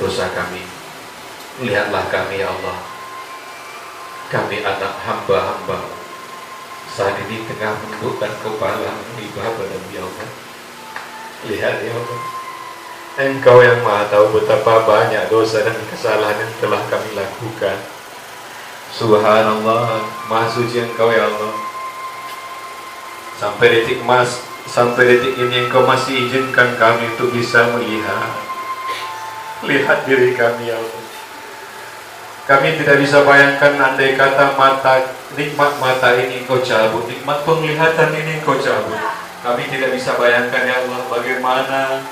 dosa kami. Lihatlah kami ya Allah, kami anak hamba-hamba saat ini tengah menundukkan kepala menyembah padamu ya Allah. Lihat ya Allah, Engkau yang Maha tahu betapa banyak dosa dan kesalahan yang telah kami lakukan. Subhanallah, Maha suci Engkau ya Allah. Sampai detik ini Engkau masih izinkan kami untuk bisa melihat. Lihat diri kami ya Allah. Kami tidak bisa bayangkan andai kata nikmat mata ini Engkau cabut, nikmat penglihatan ini Engkau cabut. Kami tidak bisa bayangkan ya Allah bagaimana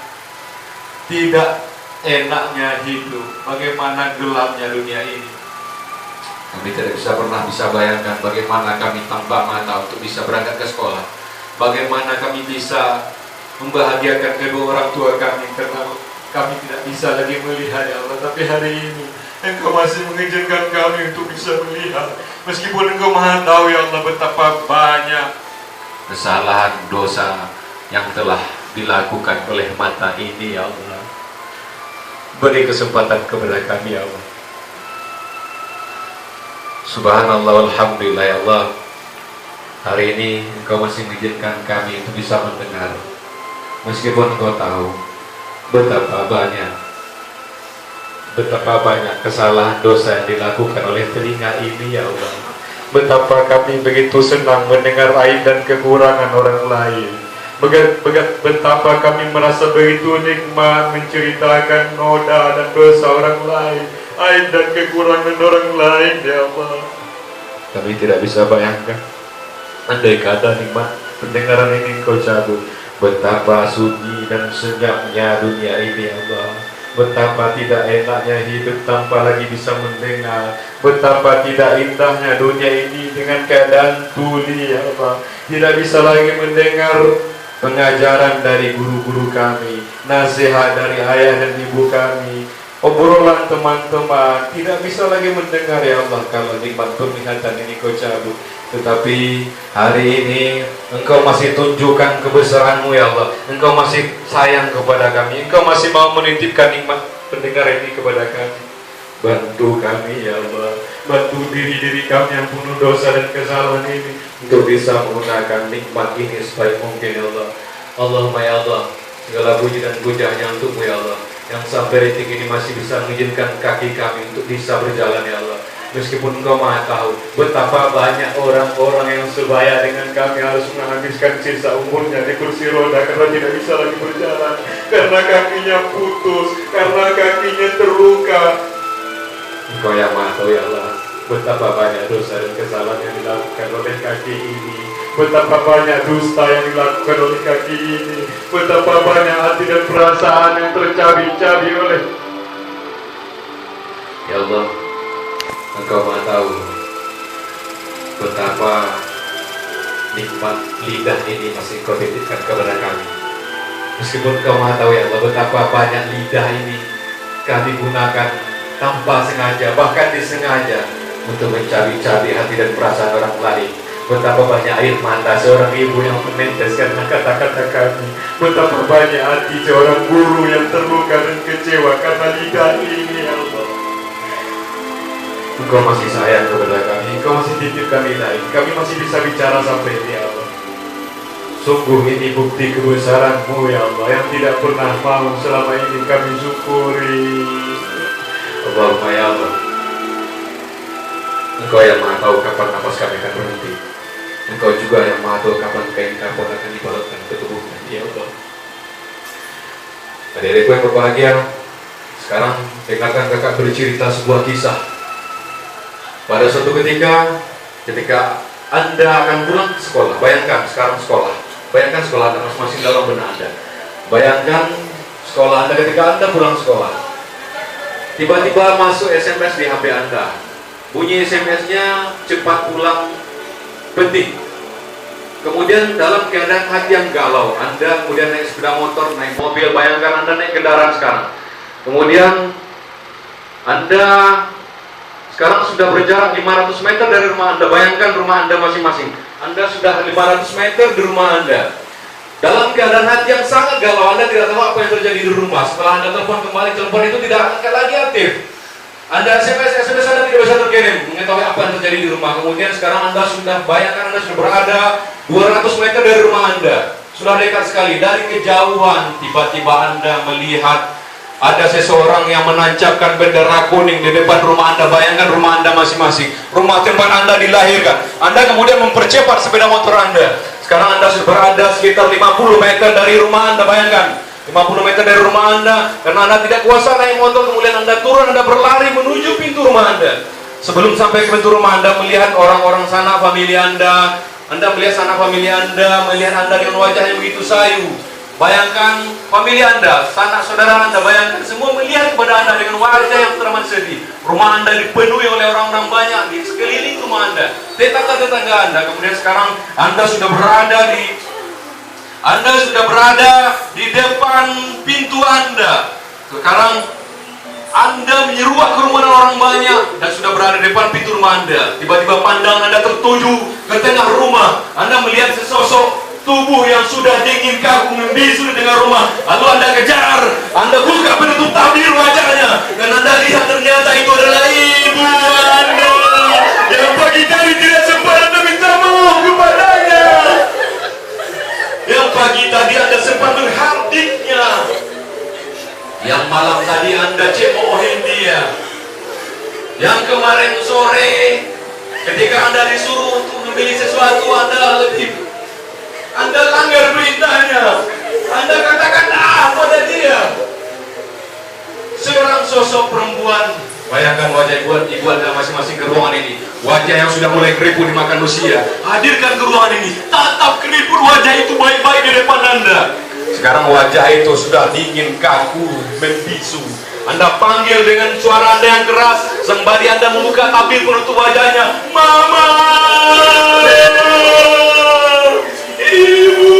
tidak enaknya hidup, bagaimana gelapnya dunia ini. Kami tidak pernah bisa bayangkan bagaimana kami tanpa mata untuk bisa berangkat ke sekolah, bagaimana kami bisa membahagiakan kedua orang tua kami karena kami tidak bisa lagi melihat ya Allah. Tapi hari ini Engkau masih mengizinkan kami untuk bisa melihat, meskipun Engkau Maha tahu ya Allah betapa banyak kesalahan dosa yang telah dilakukan oleh mata ini ya Allah. Beri kesempatan kepada kami ya Allah. Subhanallah, alhamdulillah ya Allah. Hari ini Engkau masih mengizinkan kami untuk bisa mendengar, meskipun Engkau tahu betapa banyak kesalahan dosa yang dilakukan oleh telinga ini ya Allah. Betapa kami begitu senang mendengar aib dan kekurangan orang lain. Betapa kami merasa begitu nikmat menceritakan noda dan dosa orang lain, aib dan kekurangan orang lain ya Allah. Kami tidak bisa bayangkan andai kata nikmat pendengaran ini Engkau cabut, betapa sunyi dan senyapnya dunia ini ya Allah. Betapa tidak enaknya hidup tanpa lagi bisa mendengar, betapa tidak indahnya dunia ini dengan keadaan tuli ya Allah. Tidak bisa lagi mendengar pengajaran dari guru-guru kami, nasihat dari ayah dan ibu kami, obrolan teman-teman. Tidak bisa lagi mendengar ya Allah kalau nikmat penglihatan ini Kau cabut. Tetapi hari ini Engkau masih tunjukkan kebesaran-Mu ya Allah. Engkau masih sayang kepada kami. Engkau masih mau menitipkan nikmat pendengar ini kepada kami. Bantu kami ya Allah. Bantu diri-diri kami yang penuh dosa dan kesalahan ini untuk bisa menggunakan nikmat ini sebaik mungkin ya Allah. Allahumma ya Allah, segala puji dan puja hanya untuk-Mu ya Allah, yang sampai detik ini masih bisa mengizinkan kaki kami untuk bisa berjalan ya Allah. Meskipun Engkau Maha tahu betapa banyak orang-orang yang sebaya dengan kami harus menghabiskan sisa umurnya di kursi roda karena tidak bisa lagi berjalan, karena kakinya putus, karena kakinya terluka. Engkau yang Maha tahu ya Allah, betapa banyak dosa dan kesalahan yang dilakukan oleh kaki ini, betapa banyak dusta yang dilakukan oleh kaki ini, betapa banyak hati dan perasaan yang tercabi-cabi oleh ya Allah. Engkau Maha tahu betapa nikmat lidah ini masih Kau titipkan kepada kami. Meskipun Engkau Maha tahu ya Allah betapa banyak lidah ini kami gunakan tanpa sengaja, bahkan disengaja untuk mencabi-cabi hati dan perasaan orang lain. Betapa banyak air mata seorang ibu yang menetes karena kata-kata kami. Betapa banyak hati seorang guru yang terluka dan kecewa karena lidah ini ya Allah. Engkau masih sayang kepada kami, Engkau masih titipkan lidah ini. Kami masih bisa bicara sampai ini ya Allah. Sungguh ini bukti kebesaran-Mu ya Allah, yang tidak pernah mau selama ini kami syukuri. Allahumma ya Allah, Engkau yang Maha tahu kapan nafas kami akan berhenti. Engkau juga yang Maha tahu kapan kain kapur akan dibalaskan ke tubuhnya ya Allah. Adik-adikku yang berbahagia, sekarang dengarkan kakak bercerita sebuah kisah. Pada suatu ketika Anda akan pulang ke sekolah, bayangkan sekarang sekolah, bayangkan sekolah Anda masing-masing dalam benak Anda. Bayangkan sekolah Anda ketika Anda pulang sekolah. Tiba-tiba masuk SMS di HP Anda. Bunyi SMS-nya cepat pulang penting. Kemudian dalam keadaan hati yang galau, Anda kemudian naik sepeda motor, naik mobil, bayangkan Anda naik kendaraan sekarang. Kemudian Anda sekarang sudah berjarak 500 meter dari rumah Anda. Bayangkan rumah Anda masing-masing. Anda sudah 500 meter di rumah Anda. Dalam keadaan hati yang sangat galau, Anda tidak tahu apa yang terjadi di rumah. Setelah Anda telepon kembali, telepon itu tidak angkat lagi aktif. Anda SMS Anda tidak bisa terkirim mengetahui apa yang terjadi di rumah. Kemudian sekarang Anda sudah bayangkan Anda sudah berada 200 meter dari rumah Anda. Sudah dekat sekali. Dari kejauhan tiba-tiba Anda melihat ada seseorang yang menancapkan bendera kuning di depan rumah Anda. Bayangkan rumah Anda masing-masing, rumah tempat Anda dilahirkan. Anda kemudian mempercepat sepeda motor Anda. Sekarang Anda sudah berada sekitar 50 meter dari rumah Anda. Bayangkan 50 meter dari rumah Anda, karena Anda tidak kuasa naik motor, kemudian Anda turun, Anda berlari menuju pintu rumah Anda. Sebelum sampai ke pintu rumah Anda, melihat orang-orang sanak famili Anda melihat sanak famili Anda, melihat Anda dengan wajah yang begitu sayu. Bayangkan famili Anda, sanak saudara Anda, bayangkan semua melihat kepada Anda dengan wajah yang teramat sedih. Rumah Anda dipenuhi oleh orang-orang banyak di sekeliling rumah Anda, tetangga-tetangga Anda. Kemudian sekarang Anda sudah berada di depan pintu Anda. Sekarang Anda menyeruak kerumunan orang banyak dan sudah berada di depan pintu rumah Anda. Tiba-tiba pandangan Anda tertuju ke tengah rumah. Anda melihat sesosok tubuh yang sudah dingin kaku membisu di tengah rumah. Lalu Anda kejar, Anda buka penutup tabir wajahnya, dan Anda lihat ternyata itu adalah ibu Anda yang pagi tadi tidak sempat Anda minta maaf kepadanya. Yang pagi tadi Anda sempat menghardiknya. Yang malam tadi Anda cemoohin dia. Yang kemarin sore ketika Anda disuruh untuk memilih sesuatu, Anda langgar perintahnya. Anda katakan pada dia. Seorang sosok perempuan. Bayangkan wajah ibu Anda masing-masing ke ruangan ini. Wajah yang sudah mulai keriput dimakan usia. Hadirkan ke ruangan ini. Tatap keriput wajah itu baik-baik di depan Anda. Sekarang wajah itu sudah dingin, kaku, membisu. Anda panggil dengan suara Anda yang keras, sembari Anda membuka tabir penutup wajahnya. Mama! Ibu!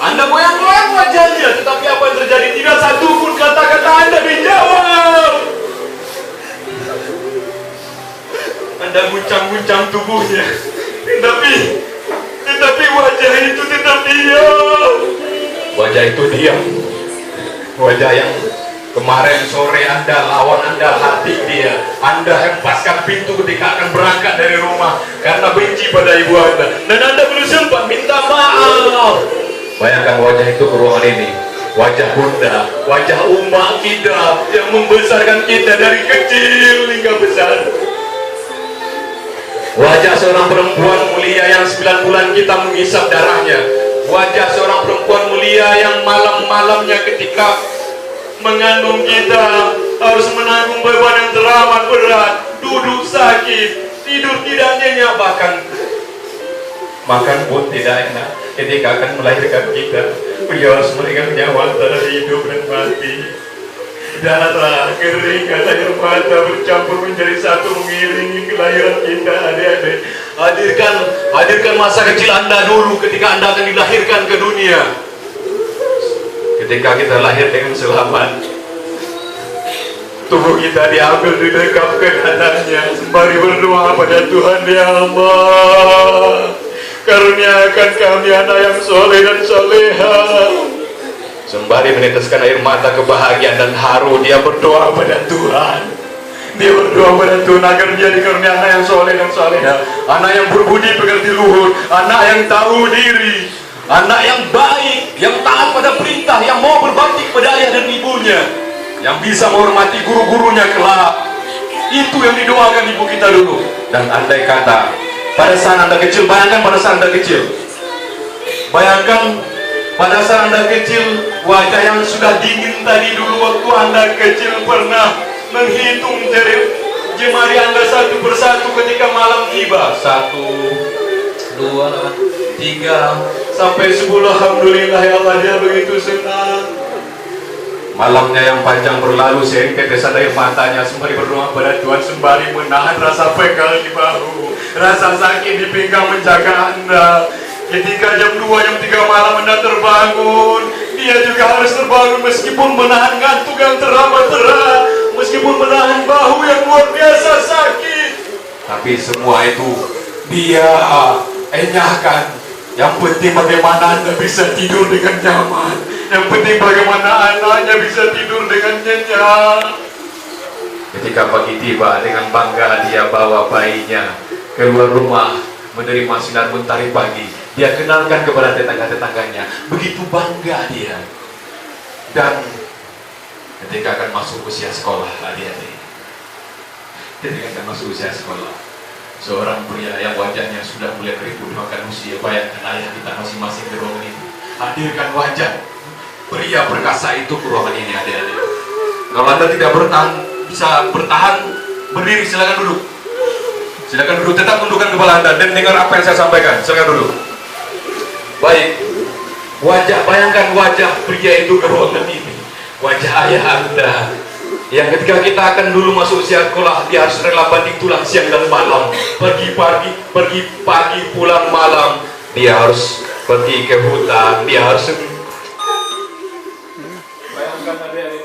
Anda goyang-goyang wajahnya, tetapi apa yang terjadi? Tidak satu pun kata-kata Anda dijawab. Anda guncang-guncang tubuhnya, tetapi wajah itu tetap diam. Wajah itu diam. Wajah yang kemarin sore Anda lawan, Anda hati dia. Anda hempaskan pintu ketika akan berangkat dari rumah karena benci pada ibu Anda, dan Anda belum sempat minta maaf. Bayangkan wajah itu ke ruangan ini. Wajah Bunda, wajah umat kita yang membesarkan kita dari kecil hingga besar. Wajah seorang perempuan mulia yang 9 bulan kita menghisap darahnya. Wajah seorang perempuan mulia yang malam-malamnya ketika mengandung kita harus menanggung beban yang teramat berat, duduk sakit, tidur tidak nyenyak, bahkan makan pun tidak enak. Ketika akan melahirkan kita, beliau harus memegang nyawa antara hidup dan mati. Darah keringat air mata bercampur menjadi satu mengiringi kelahiran kita, adik-adik. Hadirkan masa kecil Anda dulu ketika Anda akan dilahirkan ke dunia. Ketika kita lahir dengan selamat, tubuh kita diambil didekap ke dadanya, sembari berdoa pada Tuhan, ya Allah, karuniakan kami anak yang soleh dan soleha. Sembari meneteskan air mata kebahagiaan dan haru, dia berdoa pada Tuhan. Dia berdoa pada Tuhan agar dia dikaruniai anak yang soleh dan soleha, anak yang berbudi pekerti luhur, anak yang tahu diri, anak yang baik, yang taat pada perintah, yang mau berbakti kepada ayah dan ibunya, yang bisa menghormati guru-gurunya kelak. Itu yang didoakan ibu kita dulu. Dan andai kata pada saat Anda kecil, bayangkan pada saat Anda kecil, bayangkan pada saat Anda kecil, wajah yang sudah dingin tadi dulu waktu Anda kecil pernah menghitung jemari Anda satu persatu ketika malam tiba. 1, 2, 3 sampai 10. Alhamdulillah ya Allah, dia begitu senang. Malamnya yang panjang berlalu, seiring tetesan air matanya sembari berdoa pada Tuhan, sembari menahan rasa pegal di bahu, rasa sakit di pinggang menjaga Anda. Ketika jam 2, jam 3 malam Anda terbangun, dia juga harus terbangun meskipun menahan ngantuk yang teramat berat, meskipun menahan bahu yang luar biasa sakit. Tapi semua itu dia enyahkan. Yang penting bagaimana Anda bisa tidur dengan nyaman. Yang penting bagaimana anaknya bisa tidur dengan nyenyak. Ketika pagi tiba, dengan bangga dia bawa bayinya keluar rumah menerima sinar mentari pagi. Dia kenalkan kepada tetangga-tetangganya. Begitu bangga dia. Dan ketika akan masuk usia sekolah, adik-adik, ketika akan masuk usia sekolah, seorang pria yang wajahnya sudah mulai keriput makan usia. Bayangkan ayah kita masing-masing di ruangan itu. Hadirkan wajah pria perkasa itu ke ruangan ini, adik-adik. Kalau Anda tidak bisa bertahan berdiri, silakan duduk. Silakan duduk, tetap tundukkan kepala Anda dan dengar apa yang saya sampaikan. Silakan duduk. Baik, bayangkan wajah pria itu ke ruangan ini. Wajah ayah Anda yang ketika kita akan dulu masuk usia sekolah, dia harus rela banting tulang siang dan malam, pergi pagi pulang malam. Dia harus pergi ke hutan, dia harus bayangkan adik-adik,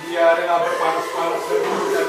dia rela berpanas-panas dan